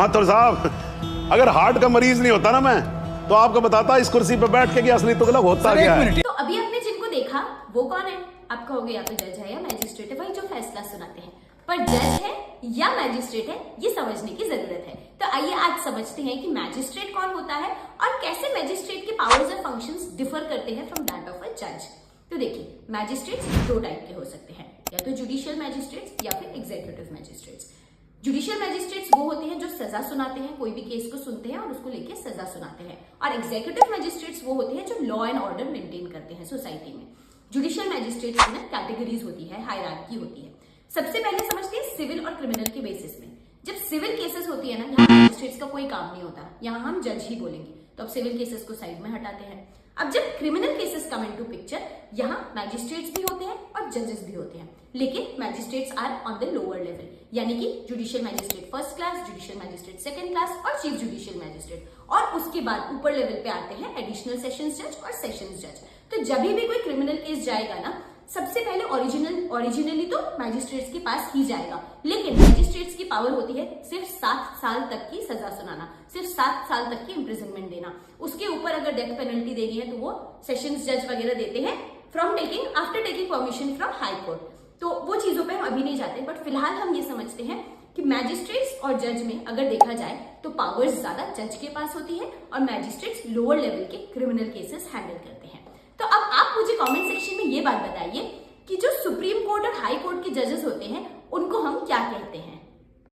माथुर साहब, अगर हार्ट का मरीज नहीं होता ना मैं, तो आपको बताता इस कुर्सी पे बैठ के कि असली तुगलक होता क्या है। तो अभी आपने जिनको देखा वो कौन है? आप कहोगे या तो जज है या मैजिस्ट्रेट है, भाई जो फैसला सुनाते हैं। पर जज है या मैजिस्ट्रेट है, ये समझने की जरूरत है। तो आइए आज समझते हैं कि मैजिस्ट्रेट कौन होता है और कैसे मैजिस्ट्रेट के पावर्स और फंक्शंस डिफर करते हैं फ्रॉम दैट ऑफ अ जज। तो देखिए, मैजिस्ट्रेट्स दो टाइप के हो सकते हैं, या तो जुडिशियल मैजिस्ट्रेट्स या फिर एग्जीक्यूटिव मैजिस्ट्रेट्स। जुडिशियल मैजिस्ट्रेट्स वो होते हैं जो सजा सुनाते हैं, कोई भी केस को सुनते हैं और उसको लेके सजा सुनाते हैं। और एग्जीक्यूटिव मैजिस्ट्रेट्स वो होते हैं जो लॉ एंड ऑर्डर मेंटेन करते हैं सोसाइटी में। जुडिशियल मैजिस्ट्रेट्स की ना कैटेगरीज होती है, हायरार्की होती है। सबसे पहले समझते हैं सिविल और क्रिमिनल के बेसिस में। जब सिविल केसेस होती है ना, यहाँ मैजिस्ट्रेट्स का कोई काम नहीं होता, यहाँ हम जज ही बोलेंगे, तो अब सिविल केसेस को साइड में हटाते हैं। अब जब criminal cases come into picture, यहाँ मैजिस्ट्रेट्स भी होते हैं और जजेस भी होते हैं, लेकिन magistrates are on the lower level, यानी कि judicial magistrate first class, judicial magistrate second class और चीफ जुडिशियल मैजिस्ट्रेट। और उसके बाद ऊपर लेवल पे आते हैं एडिशनल सेशंस जज और सेशंस जज। तो जब भी कोई क्रिमिनल केस जाएगा ना, सबसे पहले ओरिजिनली तो मैजिस्ट्रेट्स के पास ही जाएगा, लेकिन मैजिस्ट्रेट्स की पावर होती है सिर्फ 7 साल तक की सजा सुनाना, सिर्फ 7 साल तक की इंप्रिजनमेंट देना। उसके ऊपर अगर डेथ पेनल्टी देनी है तो वो सेशंस जज वगैरह देते हैं after taking permission from high court. तो वो चीजों पे हम अभी नहीं जाते, बट फिलहाल हम ये समझते हैं कि मैजिस्ट्रेट्स और जज में अगर देखा जाए तो पावर्स ज्यादा जज के पास होती है और मैजिस्ट्रेट्स लोअर लेवल के क्रिमिनल केसेस हैंडल करते हैं। तो अब आप मुझे कमेंट सेक्शन में ये बात बताइए कि जो सुप्रीम कोर्ट और हाई कोर्ट के जजेस होते हैं उनको हम क्या कहते हैं।